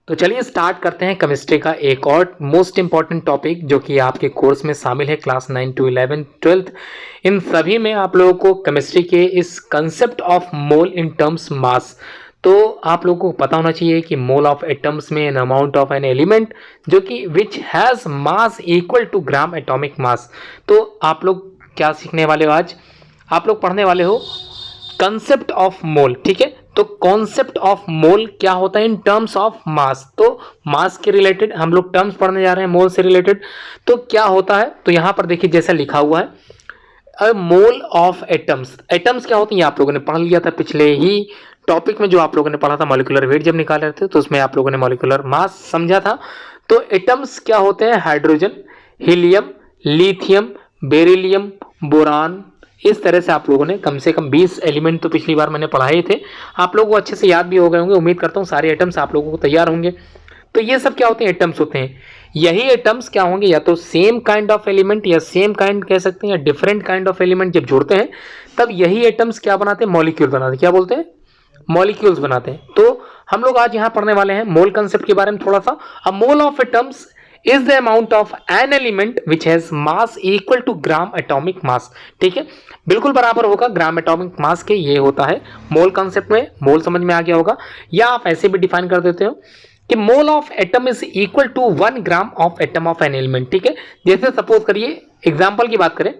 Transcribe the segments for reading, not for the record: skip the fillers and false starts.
तो चलिए स्टार्ट करते हैं केमिस्ट्री का एक और मोस्ट इम्पॉर्टेंट टॉपिक जो कि आपके कोर्स में शामिल है क्लास 9 टू 11 12th। इन सभी में आप लोगों को केमिस्ट्री के इस concept of mole in terms mass, तो आप लोगों को पता होना चाहिए कि मोल ऑफ एटम्स में an amount of an element जो कि which has mass equal to gram atomic mass. तो आप लोग क्या सीखने वाले हो आज? आप लोग पढ़ने वाले हो कंसेप्ट ऑफ मोल, ठीक है। तो कॉन्सेप्ट ऑफ मोल क्या होता है इन टर्म्स ऑफ मास। तो मास के रिलेटेड हम लोग टर्म्स पढ़ने जा रहे हैं मोल से रिलेटेड। तो क्या होता है, तो यहां पर देखिए जैसा लिखा हुआ है मोल ऑफ एटम्स। एटम्स क्या होते हैं ये आप लोगों ने पढ़ लिया था पिछले ही टॉपिक में, जो आप लोगों ने पढ़ा था मॉलिक्यूलर वेट जब निकाल रहे थे, तो उसमें आप लोगों ने मॉलिक्यूलर मास समझा था। तो एटम्स क्या होते हैं? Hydrogen, helium, lithium, beryllium, boron. इस तरह से आप लोगों ने कम से कम 20 एलिमेंट तो पिछली बार मैंने पढ़ाए थे, आप लोगों को अच्छे से याद भी हो गए होंगे। उम्मीद करता हूँ सारे एटम्स आप लोगों को तैयार होंगे। तो ये सब क्या होते हैं? एटम्स होते हैं। यही एटम्स क्या होंगे? या तो सेम काइंड ऑफ एलिमेंट, या सेम काइंड कह सकते हैं, या डिफरेंट काइंड ऑफ एलिमेंट जब जोड़ते हैं तब यही एटम्स क्या बनाते हैं? मॉलिक्यूल बनाते हैं। क्या बोलते हैं? मॉलिक्यूल्स बनाते हैं। तो हम लोग आज यहाँ पढ़ने वाले हैं मोल कंसेप्ट के बारे में थोड़ा सा। A mole of atoms is the amount of an element which has mass equal to gram atomic mass. ठीक है, बिल्कुल बराबर होगा ग्राम एटॉमिक मास के। ये होता है मोल कंसेप्ट में। मोल समझ में आ गया होगा, या आप ऐसे भी डिफाइन कर देते हो कि mole of atom is equal to 1 gram of atom of an element. ठीक है, जैसे सपोज करिए एग्जांपल की बात करें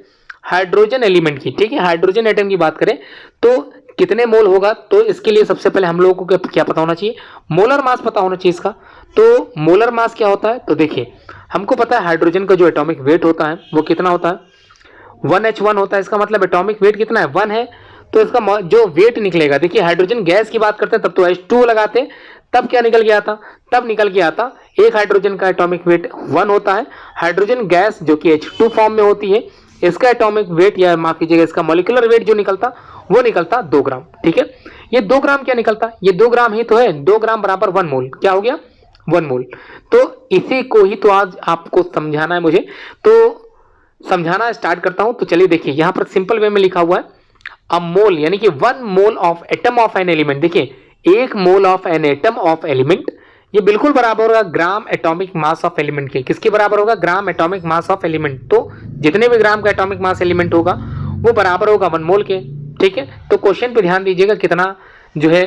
हाइड्रोजन एलिमेंट की, ठीक है, हाइड्रोजन एटम की बात करें तो कितने मोल होगा? तो इसके लिए सबसे पहले हम लोगों को क्या पता होना चाहिए? मोलर मास पता होना चाहिए इसका। तो मोलर मास क्या होता है? तो देखिए हमको पता है हाइड्रोजन का जो एटॉमिक वेट होता है वो कितना होता है? 1H1 होता है। इसका मतलब एटॉमिक वेट कितना है? 1 है। तो इसका जो वेट निकलेगा, देखिए हाइड्रोजन गैस की बात करते हैं तब तो H2 लगाते हैं, तब क्या निकल गया था? तब निकल गया था एक हाइड्रोजन का एटॉमिक वेट 1 होता है। हाइड्रोजन गैस जो कि H2 फॉर्म में होती है, इसका एटॉमिक वेट या माफ कीजिएगा इसका मॉलिक्यूलर वेट जो निकलता वो निकलता 2 ग्राम। ठीक है, ये 2 ग्राम क्या निकलता? ये 2 ग्राम ही तो है। 2 ग्राम बराबर 1 मोल। क्या हो गया? 1 मोल। तो इसी को ही तो आज आपको समझाना है मुझे, तो समझाना स्टार्ट करता हूं। तो चलिए देखिए यहां पर सिंपल वे में लिखा हुआ है अ मोल, यानी कि 1 mole of atom of an element. देखिए 1 mole of an atom of element ये बिल्कुल बराबर होगा ग्राम एटॉमिक मास ऑफ एलिमेंट के। किसके बराबर होगा? ग्राम एटॉमिक मास ऑफ एलिमेंट। तो जितने भी ग्राम का एटॉमिक मास एलिमेंट होगा वो बराबर होगा 1 मोल के। ठीक है, तो क्वेश्चन पे ध्यान दीजिएगा कितना जो है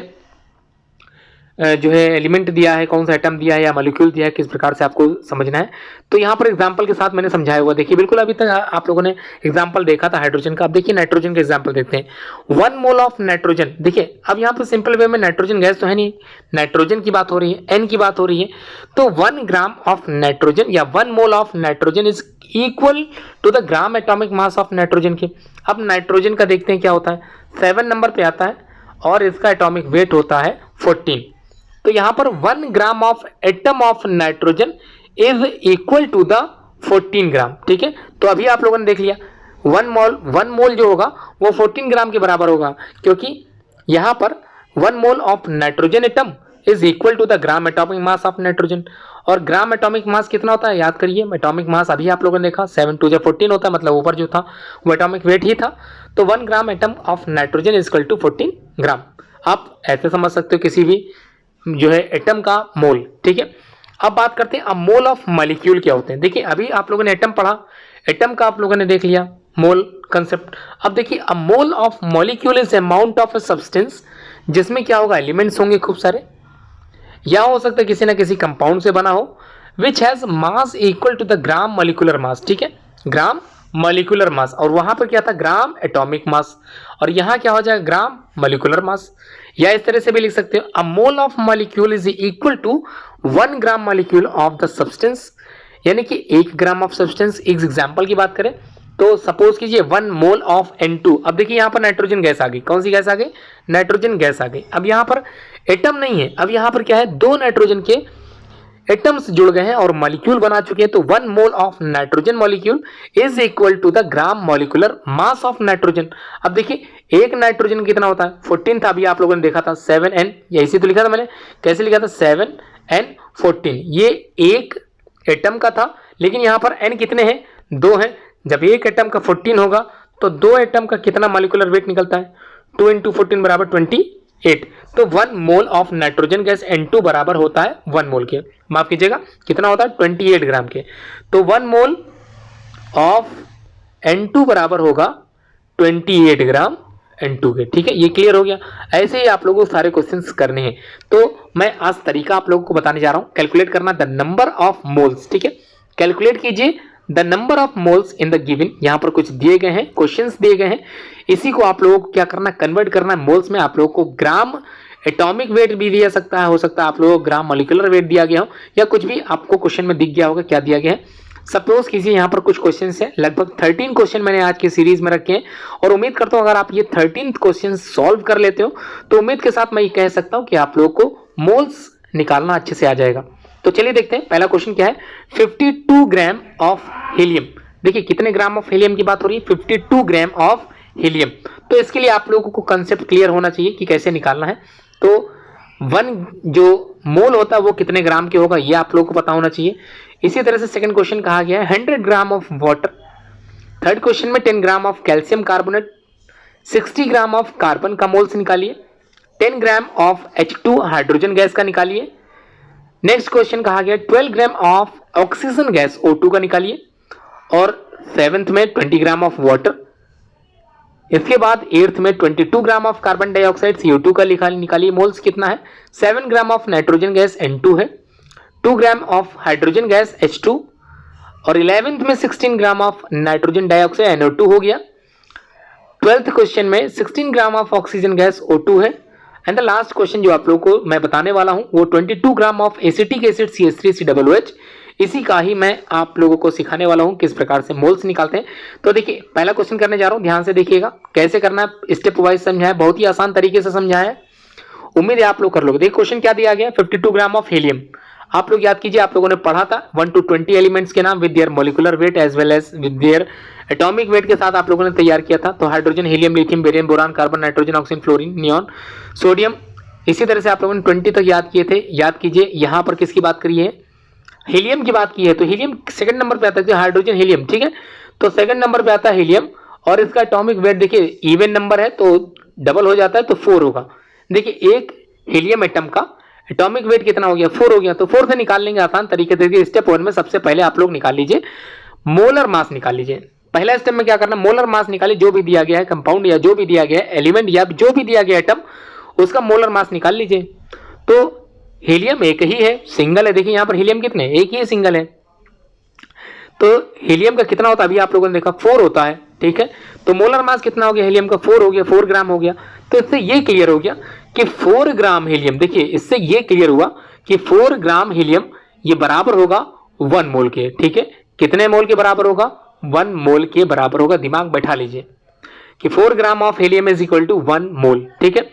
एलिमेंट दिया है, कौन सा एटम दिया है या मॉलिक्यूल दिया है, किस प्रकार से आपको समझना है। तो यहाँ पर एग्जांपल के साथ मैंने समझाया हुआ। देखिए बिल्कुल अभी तक आप लोगों ने एग्जांपल देखा था हाइड्रोजन का। अब देखिए नाइट्रोजन का एग्जांपल देखते हैं। 1 मोल ऑफ नाइट्रोजन। देखिए अब यहाँ पर सिंपल वे में नाइट्रोजन गैस तो है नहीं, नाइट्रोजन की बात हो रही है, एन की बात हो रही है। तो 1 ग्राम ऑफ नाइट्रोजन या 1 mole of nitrogen is equal to the gram atomic mass of nitrogen के। अब नाइट्रोजन का देखते हैं क्या होता है, 7 नंबर पे आता है और इसका एटॉमिक वेट होता है 14। तो यहां पर 1 gram of atom of nitrogen is equal to the 14 gram. ठीक है, तो अभी आप लोगों ने देख लिया 1 मोल जो होगा वो 14 ग्राम के बराबर होगा, क्योंकि यहां पर 1 mole of nitrogen atom is equal to the gram atomic mass of nitrogen. और ग्राम एटॉमिक मास कितना होता है याद करिए। एटॉमिक मास अभी आप लोगों ने देखा 7 2 14 होता है, मतलब ऊपर जो था वो एटॉमिक वेट ही था। तो 1 gram atom of nitrogen is equal to 14 gram. आप ऐसे समझ सकते हो किसी भी जो है एटम का मोल। ठीक है, अब बात करते हैं अब मोल ऑफ मॉलिक्यूल क्या होते हैं। देखिए अभी आप लोगों ने एटम पढ़ा, एटम का आप लोगों ने देख लिया मोल कंसेप्ट। अब देखिए a mole of molecule is amount of a substance जिसमें क्या होगा? एलिमेंट्स होंगे खूब सारे, या हो सकता है किसी ना किसी कंपाउंड से बना हो, which has mass equal to the gram molecular mass. ठीक है, ग्राम मॉलिक्यूलर मास, और वहां पर क्या था? ग्राम एटॉमिक मास, और यहां क्या हो जाएगा? Gram molecular mass. या इस तरह से भी लिख सकते हो a mole of molecule is equal to 1 gram molecule of the substance, यानी कि 1 ग्राम ऑफ सब्सटेंस। एक एग्जांपल की बात करें तो सपोज कीजिए 1 मोल ऑफ N2। अब देखिए यहां पर नाइट्रोजन गैस आ गई। कौन सी गैस आ गई? नाइट्रोजन गैस आ गई। अब यहां पर एटम नहीं है, अब यहां पर क्या है? 2 नाइट्रोजन के एटम्स जुड़ गए हैं और मॉलिक्यूल बना चुके हैं। तो 1 mole of nitrogen molecule is equal to the gram molecular mass of nitrogen. अब देखिए एक नाइट्रोजन कितना होता है? 14 था, अभी आप लोगों ने देखा था 7n, या इसी तो लिखा था मैंने। कैसे लिखा था? 7n14। ये एक एटम का था, लेकिन यहां पर n कितने हैं? 2 हैं। जब एक एटम का 14 होगा तो 2 एटम का कितना मॉलिक्यूलर वेट निकलता है? 2 × 14 बराबर 24। 8। तो 1 mole of nitrogen gas N2 बराबर होता है 1 मोल के, माफ कीजिएगा कितना होता है 28 ग्राम के। तो 1 मोल ऑफ N2 बराबर होगा 28 ग्राम N2 के। ठीक है, ये क्लियर हो गया। ऐसे ही आप लोगों को सारे क्वेश्चंस करने हैं। तो मैं आज तरीका आप लोगों को बताने जा रहा हूं, कैलकुलेट करना द नंबर ऑफ मोल्स। ठीक है, कैलकुलेट कीजिए the number of moles in the given. यहां पर कुछ दिए गए हैं, क्वेश्चंस दिए गए हैं, इसी को आप लोगों को क्या करना, कन्वर्ट करना है मोल्स में। आप लोगों को ग्राम एटॉमिक वेट भी दिया सकता है, हो सकता है आप लोगों को ग्राम मॉलिक्यूलर वेट दिया गया हो, या कुछ भी आपको क्वेश्चन में दिख गया होगा क्या दिया गया है। सपोज कीजिए यहाँ पर कुछ क्वेश्चन है, लगभग 13 क्वेश्चन मैंने आज की सीरीज में रखे हैं, और उम्मीद करता हूँ अगर आप ये 13 क्वेश्चन सॉल्व कर लेते हो तो उम्मीद के साथ मैं ये कह सकता हूँ कि आप लोगों को मोल्स निकालना अच्छे से आ जाएगा। तो चलिए देखते हैं पहला क्वेश्चन क्या है। 52 ग्राम ऑफ हीलियम। देखिए कितने ग्राम ऑफ हीलियम की बात हो रही है, 52 ग्राम ऑफ हीलियम। तो इसके लिए आप लोगों को कंसेप्ट क्लियर होना चाहिए कि कैसे निकालना है। तो 1 जो मोल होता है वो कितने ग्राम के होगा ये आप लोगों को पता होना चाहिए। इसी तरह से सेकंड क्वेश्चन कहा गया है 100 gram of water. Third question में 10 gram of calcium carbonate, 60 gram of carbon का मोल्स निकालिए, 10 gram of H2 hydrogen gas का निकालिए। नेक्स्ट क्वेश्चन कहा गया 12 gram of oxygen gas O2 का निकालिए, और 7th में 20 ग्राम ऑफ वाटर। इसके बाद 8th में 22 ग्राम ऑफ कार्बन डाइऑक्साइड CO2 का निकालिए, मोल्स कितना है। 7 gram of nitrogen gas N2 है, 2 gram of hydrogen gas H2, और 11th में 16 gram of nitrogen dioxide NO2 हो गया। 12th क्वेश्चन में 16 gram of oxygen gas O2 है। एंड द लास्ट क्वेश्चन जो आप लोगों को मैं बताने वाला हूं वो 22 gram of acetic acid CH3COOH। इसी का ही मैं आप लोगों को सिखाने वाला हूं किस प्रकार से मोल्स निकालते हैं। तो देखिए पहला क्वेश्चन करने जा रहा हूं, ध्यान से देखिएगा कैसे करना है, स्टेप वाइज समझाया, बहुत ही आसान तरीके से समझाया है, उम्मीद है आप लोग कर लोगे। देखिए क्वेश्चन क्या दिया गया, 52 ग्राम ऑफ हीलियम। आप लोग याद कीजिए, आप लोगों ने पढ़ा था 1 to 20 एलिमेंट्स के नाम with their molecular weight as well as with their atomic weight के साथ आप लोगों ने तैयार किया था। तो hydrogen, helium, lithium, barium, boron, carbon, nitrogen, oxygen, fluorine, neon, sodium. इसी तरह से आप लोगों ने 20 तक याद किए थे। याद कीजिए यहाँ पर किसकी बात करी है, हीलियम की बात की है। तो हीलियम सेकंड नंबर पे आता है, हाइड्रोजन, हीलियम। ठीक है, तो सेकंड नंबर पे आता है हीलियम, और इसका एटॉमिक वेट देखिए इवन नंबर है तो डबल हो जाता है तो 4 होगा। देखिए एक हीलियम एटम का एटॉमिक वेट कितना हो गया, 4 हो गया। तो 4 से निकाल लेंगे आसान तरीके से। स्टेप 1 में सबसे पहले आप लोग निकाल लीजिए मोलर मास निकाल लीजिए। पहला स्टेप में क्या करना, मोलर मास निकालिए, जो भी दिया गया है कंपाउंड या जो भी दिया गया है एलिमेंट या जो भी दिया गया एटम उसका मोलर मास निकाल लीजिए। तो हीलियम एक ही है, सिंगल है। देखिए यहाँ पर हीलियम कितने, एक ही सिंगल है। तो हीलियम का कितना होता है, अभी आप लोगों ने देखा 4 होता है। ठीक है, तो मोलर मास कितना हो गया हीलियम का, 4 हो गया, 4 ग्राम हो गया। तो इससे ये क्लियर हो गया कि 4 ग्राम हीलियम, देखिए इससे ये क्लियर हुआ कि 4 ग्राम हीलियम ये बराबर होगा 1 मोल के। ठीक है, कितने मोल के बराबर होगा, 1 मोल के बराबर होगा। दिमाग बैठा लीजिए कि 4 gram of helium is equal to 1 mole. ठीक है,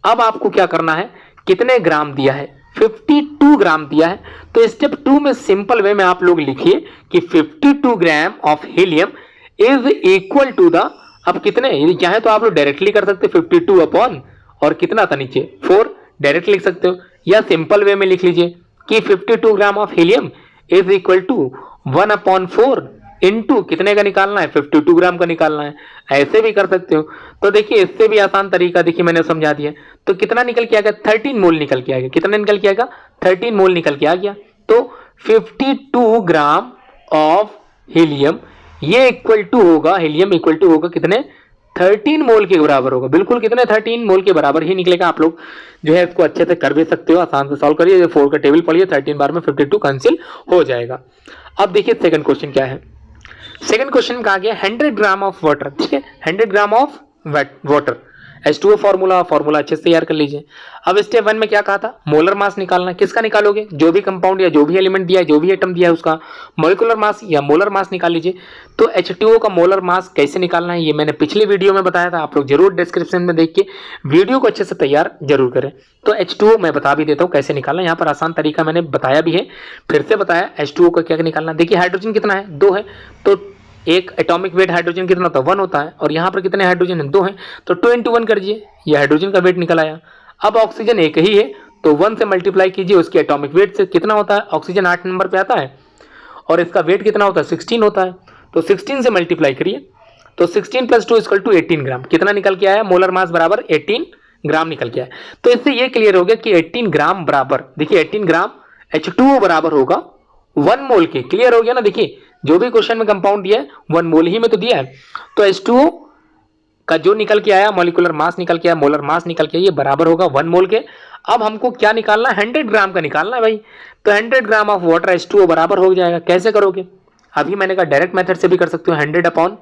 अब आपको क्या करना है, कितने ग्राम दिया है, 52 ग्राम दिया है। तो स्टेप 2 में सिंपल वे में आप लोग लिखिए कि 52 gram of helium is equal to the, अब कितने चाहे तो आप लोग डायरेक्टली कर सकते हैं 52 अपॉन और कितना था नीचे 4, डायरेक्ट लिख सकते हो, या सिंपल वे में लिख लीजिए कि 52 gram of helium is equal to 1/4 into कितने का निकालना है, 52 ग्राम का निकालना है। ऐसे भी कर सकते हो। तो देखिए इससे भी आसान तरीका देखिए मैंने समझा दिया। तो कितना निकल के आ गया, 13 मोल निकल के आ गया। कितना निकल के आएगा, 13 मोल निकल के आ गया। तो 52 ग्राम ऑफ हीलियम ये इक्वल टू होगा, हीलियम इक्वल टू होगा कितने, 13 मोल के बराबर होगा। बिल्कुल कितने, 13 मोल के बराबर ही निकलेगा। आप लोग जो है इसको अच्छे से कर भी सकते हो, आसान से सॉल्व करिए। 4 का टेबल पढ़िए, 13 बार में 52 कैंसिल हो जाएगा। अब देखिए सेकंड क्वेश्चन क्या है। सेकंड क्वेश्चन में कहा गया 100 ग्राम ऑफ वाटर। ठीक है, 100 gram of water, H2O formula अच्छे से तैयार कर लीजिए। अब स्टेप 1 में क्या कहा था, मोलर मास निकालना। किसका निकालोगे, जो भी कंपाउंड या जो भी एलिमेंट दिया है, जो भी एटम दिया है उसका मॉलिक्यूलर मास या मोलर मास निकाल लीजिए। तो H2O का मोलर मास कैसे निकालना है ये मैंने पिछली वीडियो में बताया था, आप लोग जरूर डिस्क्रिप्शन में देख के वीडियो को अच्छे से तैयार जरूर करें। तो H2O मैं बता भी देता हूँ कैसे निकालना, यहाँ पर आसान तरीका मैंने बताया भी है, फिर से बताया। H2O का क्या निकालना, देखिए हाइड्रोजन कितना है, 2 है। तो एक एटॉमिक वेट हाइड्रोजन कितना होता है, 1 होता है, और यहाँ पर कितने हाइड्रोजन है, 2 हैं। तो 2 × 1 कर दीजिए, ये हाइड्रोजन का वेट निकल आया। अब ऑक्सीजन एक ही है तो 1 से मल्टीप्लाई कीजिए उसके एटॉमिक वेट से। कितना होता है, ऑक्सीजन 8 नंबर पे आता है और इसका वेट कितना होता है, 16 होता है। तो 16 से मल्टीप्लाई करिए, तो 16 + 2 = 18 ग्राम। कितना निकल के आया, मोलर मास बराबर 18 ग्राम निकल के आया। तो इससे ये क्लियर हो गया कि 18 ग्राम बराबर, देखिए 18 ग्राम H2O बराबर होगा 1 मोल के। क्लियर हो गया ना। देखिए जो भी क्वेश्चन में कंपाउंड दिया है 1 मोल ही में तो दिया है। तो H2O का जो निकल के आया मॉलिक्यूलर मास निकल के आया, मोलर मास निकल के, ये बराबर होगा 1 मोल के। अब हमको क्या निकालना है, 100 ग्राम का निकालना है भाई। तो 100 ग्राम ऑफ वाटर H2O बराबर हो जाएगा। कैसे करोगे, अभी मैंने कहा डायरेक्ट मेथड से भी कर सकते हो, 100 अपॉन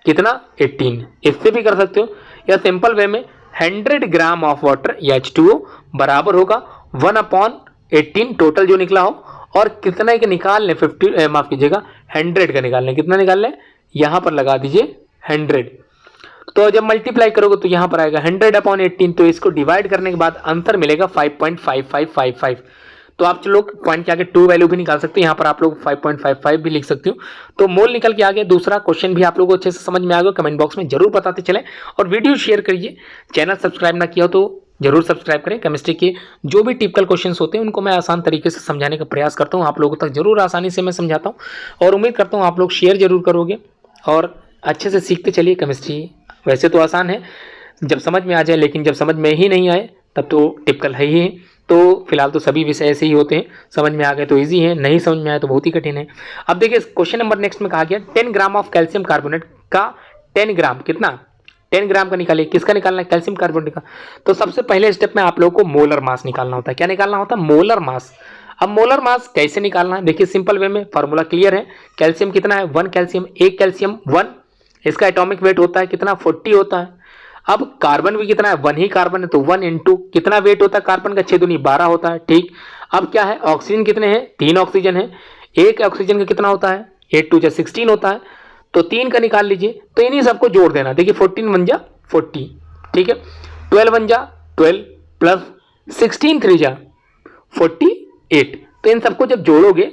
कितना 18, इससे भी कर सकते हो, या सिंपल वे में 100 ग्राम ऑफ वाटर या H2O बराबर होगा 1 अपॉन 18 टोटल जो निकला हो, और कितने के निकाल लें 50, माफ कीजिएगा 100 का निकाल लें। कितना निकाल लें, यहां पर लगा दीजिए 100। तो जब मल्टीप्लाई करोगे तो यहां पर आएगा 100 अपॉन 18, तो इसको डिवाइड करने के बाद आंसर मिलेगा 5.5555। तो आप लोग पॉइंट के आगे 2 वैल्यू भी निकाल सकते हो, यहाँ पर आप लोग 5.55 भी लिख सकते हो। तो मोल निकल के आ गया। दूसरा क्वेश्चन भी आप लोगों को अच्छे से समझ में आ गया, कमेंट बॉक्स में जरूर बताते चले, और वीडियो शेयर करिए। चैनल सब्सक्राइब ना किया हो तो जरूर सब्सक्राइब करें। केमिस्ट्री के जो भी टिपिकल क्वेश्चंस होते हैं उनको मैं आसान तरीके से समझाने का प्रयास करता हूँ, आप लोगों तक जरूर आसानी से मैं समझाता हूँ, और उम्मीद करता हूँ आप लोग शेयर जरूर करोगे और अच्छे से सीखते चलिए। केमिस्ट्री वैसे तो आसान है जब समझ में आ जाए, लेकिन जब समझ में ही नहीं आए तब तो टिपिकल है ही है। तो फिलहाल तो सभी विषय ऐसे ही होते हैं, समझ में आ गए तो इजी है, नहीं समझ में आए तो बहुत ही कठिन है। अब देखिए क्वेश्चन नंबर नेक्स्ट में कहा गया 10 ग्राम ऑफ कैल्शियम कार्बोनेट का 10 ग्राम कितना 10 ग्राम का निकालिए। किसका निकालना है, कैल्शियम कार्बोनेट का। तो सबसे पहले स्टेप में आप लोगों को मोलर मास निकालना होता है। क्या निकालना होता है, मोलर मास। अब मोलर मास कैसे निकालना है, देखिए सिंपल वे में फॉर्मूला क्लियर है। कैल्शियम कितना है 1 कैल्शियम, 1 कैल्शियम 1, इसका एटॉमिक वेट होता है कितना 40 होता है। अब कार्बन भी कितना है 1 ही कार्बन है, तो 1 इंटू कितना वेट होता है कार्बन का 6 दूनी 12 होता है। ठीक, अब क्या है ऑक्सीजन कितने हैं 3 ऑक्सीजन है, एक ऑक्सीजन का कितना होता है 8 2 16 होता है, तो 3 का निकाल लीजिए। तो इन्हीं सबको जोड़ देना, देखिए 14 1 जा 40, ठीक है, 12 1 जा 12 प्लस 16 3 जा 48। तो इन सबको जब जोड़ोगे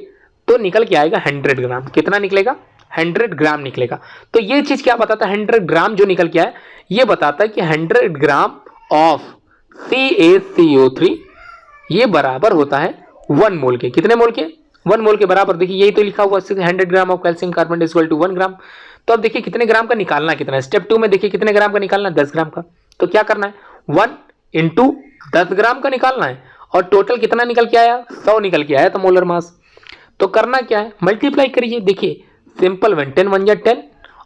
तो निकल के आएगा 100 ग्राम। कितना निकलेगा 100 ग्राम निकलेगा। तो ये चीज क्या बताता है, 100 ग्राम जो निकल के आए ये बताता है कि 100 ग्राम ऑफ CaCO3 ये बराबर होता है 1 मोल के। कितने मोल के 1 मोल के बराबर। देखिए यही तो लिखा हुआ है 100 gram of calcium carbonate is equal to 1 gram. तो अब देखिए कितने ग्राम का निकालना है, कितना स्टेप 2 में देखिए कितने ग्राम का निकालना है 10 ग्राम का। तो क्या करना है 1 इंटू 10 ग्राम का निकालना है, और टोटल कितना निकल के आया 100 निकल के आया। तो मोलर मास तो करना क्या है मल्टीप्लाई करिए। देखिए सिंपल 10 1 जा 10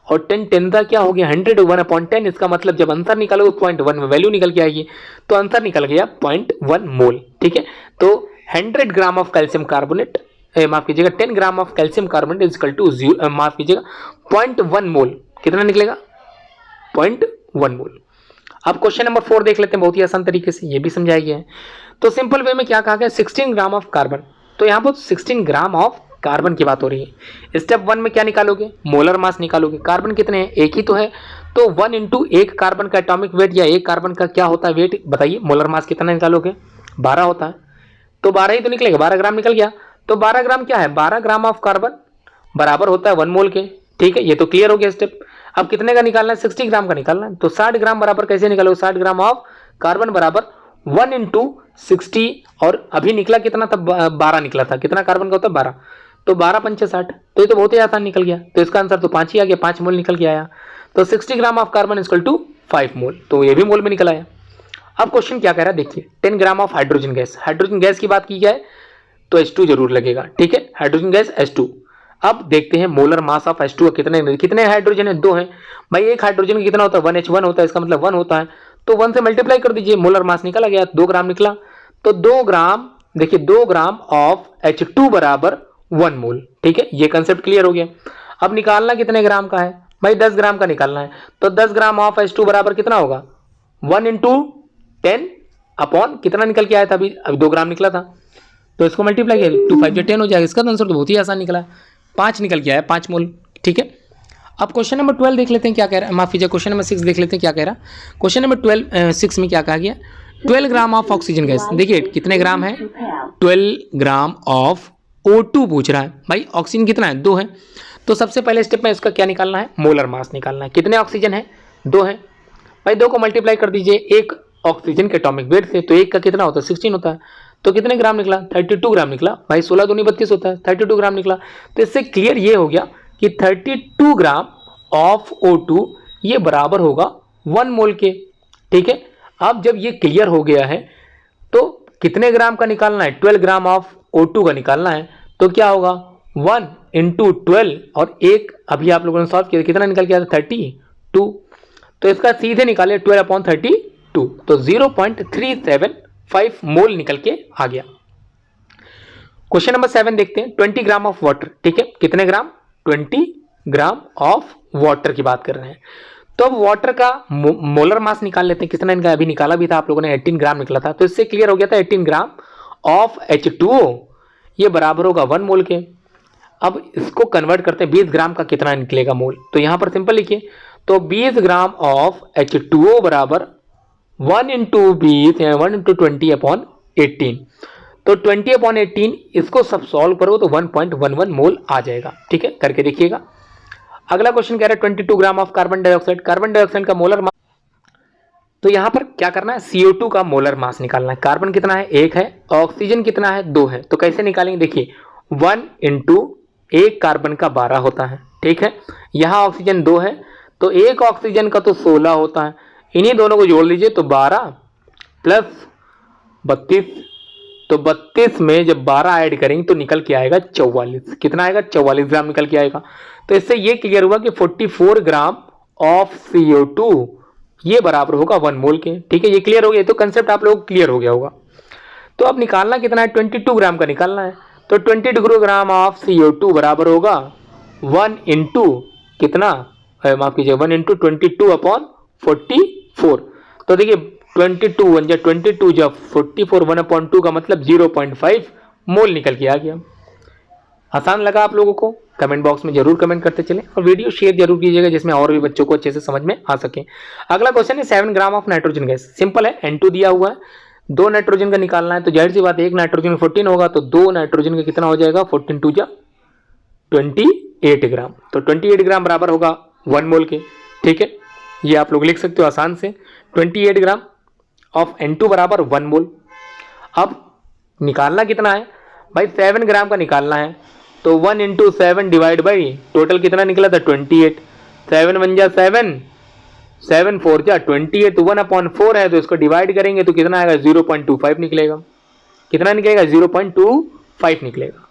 और 10 10 का क्या हो गया 100 1 अपॉन 10। इसका मतलब जब आंसर निकालोगे 0.1 में वैल्यू निकल के आएगी, तो आंसर निकल गया 0.1 मोल। ठीक है, तो 100 ग्राम ऑफ कैल्शियम कार्बोनेट, माफ कीजिएगा 10 gram of calcium carbonate is equal to माफ कीजिएगा 0.1 मोल। कितना निकलेगा 0.1 मोल। अब क्वेश्चन नंबर 4 देख लेते हैं, बहुत ही आसान तरीके से ये भी समझाया गया है। तो सिंपल वे में क्या कहा गया 16 ग्राम ऑफ कार्बन। तो यहाँ पर 16 ग्राम ऑफ कार्बन की बात हो रही है। स्टेप 1 में क्या निकालोगे मोलर मास निकालोगे। कार्बन कितने हैं एक ही तो है, तो 1 इंटू एक कार्बन का एटॉमिक वेट या एक कार्बन का क्या होता है वेट बताइए। मोलर मास कितना निकालोगे 12 होता है, तो 12 ही तो निकलेगा, 12 ग्राम निकल गया। तो 12 ग्राम क्या है 12 ग्राम ऑफ कार्बन बराबर होता है 1 मोल के। ठीक है, ये तो क्लियर हो गया स्टेप। अब कितने का निकालना है 60 ग्राम का निकालना है। तो 60 ग्राम बराबर कैसे निकालोगे 60 ग्राम ऑफ कार्बन बराबर 1 इंटू 60, और अभी निकला कितना था 12 निकला था, कितना कार्बन का होता है 12, तो 12 पंचे 60। तो ये तो बहुत ही आसान निकल गया। तो इसका आंसर तो 5 ही आ गया, 5 मोल निकल के आया। तो 60 gram of carbon equal to 5 mole, तो ये भी मोल में निकल आया। अब क्वेश्चन क्या कह रहा है देखिए 10 gram of hydrogen gas. Hydrogen gas की बात की जाए तो H2 जरूर लगेगा। ठीक है, हाइड्रोजन गैस H2। अब देखते हैं मोलर मास ऑफ H2 कितने हाइड्रोजन है 2 हैं भाई। एक हाइड्रोजन कितना होता है 1H1 होता है, इसका मतलब 1 होता है। तो 1 से मल्टीप्लाई कर दीजिए, मोलर मास निकला गया 2 ग्राम निकला। तो 2 ग्राम देखिए 2 ग्राम ऑफ H2 बराबर 1 मोल। ठीक है, ये कंसेप्ट क्लियर हो गया। अब निकालना कितने ग्राम का है भाई 10 ग्राम का निकालना है। तो 10 ग्राम ऑफ H2 बराबर कितना होगा 1 इंटू 10 अपॉन कितना निकल के आया था अभी 2 ग्राम निकला था, तो इसको मल्टीप्लाई किया 2 5 10 हो जाएगा। इसका आंसर तो बहुत ही आसान निकला 5 निकल के आया 5 मोल। ठीक है, अब क्वेश्चन नंबर 12 देख लेते हैं क्या कह रहा है, माफ कीजिए क्वेश्चन नंबर 6 देख लेते हैं क्या कह रहा है। क्वेश्चन नंबर 6 में क्या कहा गया 12 ग्राम ऑफ ऑक्सीजन गैस। देखिए कितने ग्राम है 12 ग्राम ऑफ O2 पूछ रहा है भाई। ऑक्सीजन कितना है 2 है, तो सबसे पहले स्टेप में इसका क्या निकालना है मोलर मास निकालना है। कितने ऑक्सीजन है 2 है भाई, 2 को मल्टीप्लाई कर दीजिए एक ऑक्सीजन के एटॉमिक वेट से, तो एक का कितना होता है 16 होता है। तो कितने ग्राम निकला 32 ग्राम निकला भाई, 16 दूनी 32 होता है, 32 ग्राम निकला। तो इससे क्लियर ये हो गया कि 32 ग्राम ऑफ O2 ये बराबर होगा 1 मोल के। ठीक है, अब जब ये क्लियर हो गया है तो कितने ग्राम का निकालना है, 12 ग्राम ऑफ O2 का निकालना है। तो क्या होगा 1 इंटू 12 और एक अभी आप लोगों ने सॉल्व किया, कितना निकल के आया 32, तो इसका सीधे निकाले 12/32, तो 0.375 मोल निकल के आ गया। क्वेश्चन नंबर 7 देखते हैं, 20 ग्राम ऑफ वाटर, ठीक है, कितने ग्राम, 20 ग्राम ऑफ वाटर की बात कर रहे हैं। तो अब वाटर का मोलर मास निकाल लेते हैं, कितना इनका अभी निकाला भी था आप लोगों ने, 18 ग्राम निकला था, तो इससे क्लियर हो गया था 18 ग्राम ऑफ H2O ये बराबर होगा 1 मोल के। अब इसको कन्वर्ट करते हैं 20 ग्राम का कितना निकलेगा मोल, तो यहां पर सिंपल लिखिए, तो 20 ग्राम ऑफ H2O बराबर 1 इंटू 20 या 1 इंटू 20/18, तो 20/18 इसको सब सॉल्व करो तो 1.11 मोल आ जाएगा, ठीक है, करके देखिएगा। अगला क्वेश्चन कह रहा है 22 ग्राम of carbon dioxide, carbon dioxide का मोलर मास, तो यहां पर क्या करना है, CO2 का मोलर मास निकालना है। कार्बन कितना है 1 है, ऑक्सीजन कितना है 2 है, तो कैसे निकालेंगे, देखिए 1 इंटू 1 कार्बन का 12 होता है, ठीक है, यहां ऑक्सीजन 2 है तो 1 ऑक्सीजन का तो 16 होता है, इन्हीं दोनों को जोड़ लीजिए तो 12 प्लस 32, तो 32 में जब 12 ऐड करेंगे तो निकल के आएगा 44, कितना आएगा 44 ग्राम निकल के आएगा। तो इससे ये क्लियर हुआ कि 44 ग्राम ऑफ CO2 ये बराबर होगा 1 मोल के, ठीक है, ये क्लियर हो गया, तो कंसेप्ट आप लोग क्लियर हो गया होगा। तो अब निकालना कितना है, 22 ग्राम का निकालना है, तो 22 ग्राम ऑफ CO2 बराबर होगा 1 इंटू कितना, माफ कीजिए 1 इंटू 22/44, तो देखिए 22 या 22 जब 44 1/2 का मतलब 0.5 मोल निकल के आ गया। आसान लगा आप लोगों को, कमेंट बॉक्स में जरूर कमेंट करते चलें और वीडियो शेयर जरूर कीजिएगा जिसमें और भी बच्चों को अच्छे से समझ में आ सके। अगला क्वेश्चन है 7 gram of nitrogen gas, simple है, N2 दिया हुआ है, 2 नाइट्रोजन का निकालना है, तो जाहिर सी बात है 1 नाइट्रोजन 14 होगा, तो 2 नाइट्रोजन का कितना हो जाएगा 14 2 28 ग्राम, तो 28 ग्राम बराबर होगा 1 मोल के, ठीक है, ये आप लोग लिख सकते हो आसान से, 28 ग्राम ऑफ N2 बराबर 1 मोल। अब निकालना कितना है भाई, 7 ग्राम का निकालना है, तो 1 इंटू 7 डिवाइड बाई टोटल कितना निकला था 28, 7 1 जा 7, 7 4 जा 28, तो 1/4 है, तो इसको डिवाइड करेंगे तो कितना आएगा 0.25 निकलेगा, कितना निकलेगा 0.25 निकलेगा।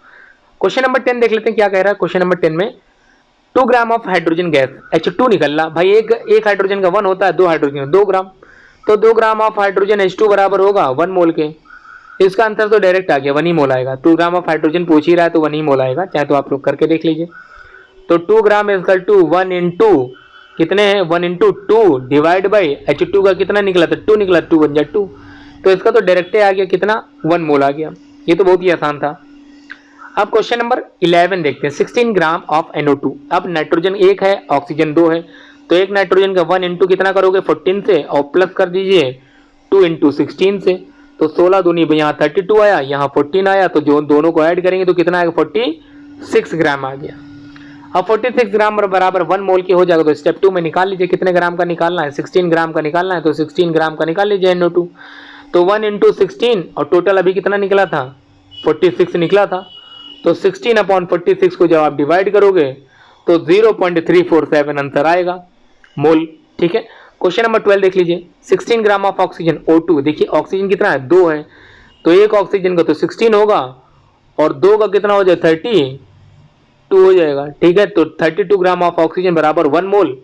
क्वेश्चन नंबर 10 देख लेते हैं क्या कह रहा है। क्वेश्चन नंबर 10 में 2 gram of hydrogen gas H2 निकल रहा भाई, एक हाइड्रोजन का 1 होता है, 2 हाइड्रोजन 2 ग्राम, तो 2 ग्राम ऑफ हाइड्रोजन H2 बराबर होगा 1 मोल के, इसका आंसर तो डायरेक्ट आ गया 1 ही मोल आएगा, 2 ग्राम ऑफ हाइड्रोजन पूछ ही रहा है तो 1 ही मोल आएगा, चाहे तो आप लोग करके देख लीजिए। तो 2 ग्राम इक्वल टू 1 इंटू कितने हैं 1 इंटू 2 डिवाइड बाई H2 का कितना निकला था 2 निकला, 2 1 जा 2, तो इसका तो डायरेक्ट आ गया कितना 1 मोल आ गया, ये तो बहुत ही आसान था। अब क्वेश्चन नंबर 11 देखते हैं, 16 ग्राम ऑफ NO2, अब नाइट्रोजन 1 है ऑक्सीजन 2 है, तो एक नाइट्रोजन का 1 इंटू कितना करोगे 14 से और प्लस कर दीजिए 2 इंटू 16 से, तो 16 दूनी यहाँ 32 आया, यहाँ 14 आया, तो जो दोनों को ऐड करेंगे तो कितना आएगा 46 ग्राम आ गया। अब 46 ग्राम बराबर 1 मोल की हो जाएगा, तो स्टेप 2 में निकाल लीजिए कितने ग्राम का निकालना है, 16 ग्राम का निकालना है, तो 16 ग्राम का निकाल लीजिए NO2, तो 1 इंटू 16 और टोटल अभी कितना निकला था 46 निकला था, तो 16/46 को जब आप डिवाइड करोगे तो 0.347 आंसर आएगा मोल, ठीक है। क्वेश्चन नंबर 12 देख लीजिए, 16 ग्राम ऑफ ऑक्सीजन O2, देखिए ऑक्सीजन कितना है 2 है, तो एक ऑक्सीजन का तो 16 होगा और 2 का कितना हो जाए 32 हो जाएगा, ठीक है, तो 32 ग्राम ऑफ ऑक्सीजन बराबर 1 मोल,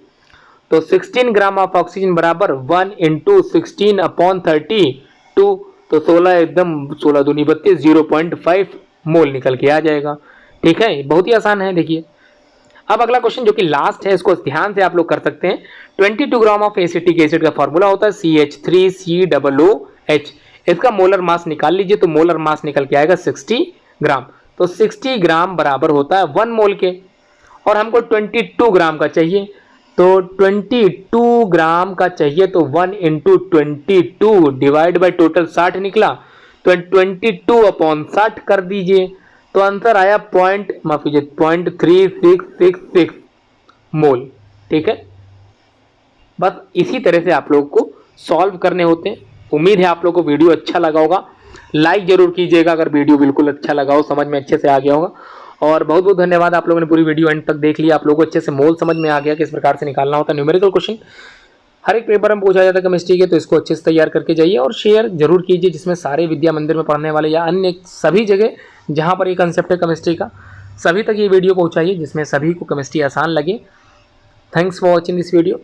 तो 16 ग्राम ऑफ ऑक्सीजन बराबर 1 इंटू 16/32, तो 16 एकदम 16 दूनी 32, 0.5 मोल निकल के आ जाएगा, ठीक है, बहुत ही आसान है। देखिए अब अगला क्वेश्चन जो कि लास्ट है, इसको ध्यान से आप लोग कर सकते हैं। 22 ग्राम ऑफ एसिटिक एसिड का फॉर्मूला होता है CH3COOH, इसका मोलर मास निकाल लीजिए, तो मोलर मास निकल के आएगा 60 ग्राम, तो 60 ग्राम बराबर होता है 1 मोल के, और हमको 22 ग्राम का चाहिए, तो 22 ग्राम का चाहिए, तो 1 इंटू 22 डिवाइड बाई टोटल 60 निकला, तो 22/60 कर दीजिए, तो आंसर आया माफ कीजिए 0.3666 मोल, ठीक है। बस इसी तरह से आप लोग को सॉल्व करने होते हैं। उम्मीद है आप लोग को वीडियो अच्छा लगा होगा, लाइक जरूर कीजिएगा अगर वीडियो बिल्कुल अच्छा लगा हो, समझ में अच्छे से आ गया होगा, और बहुत बहुत धन्यवाद आप लोगों ने पूरी वीडियो एंड तक देख लिया, आप लोगों को अच्छे से मोल समझ में आ गया किस प्रकार से निकालना होता है न्यूमेरिकल क्वेश्चन। हर एक पेपर में पूछा जाता है केमिस्ट्री के, तो इसको अच्छे से तैयार करके जाइए और शेयर जरूर कीजिए, जिसमें सारे विद्या मंदिर में पढ़ने वाले या अन्य सभी जगह जहाँ पर ये कंसेप्ट है केमिस्ट्री का, सभी तक ये वीडियो पहुँचाइए जिसमें सभी को केमिस्ट्री आसान लगे। Thanks for watching this video.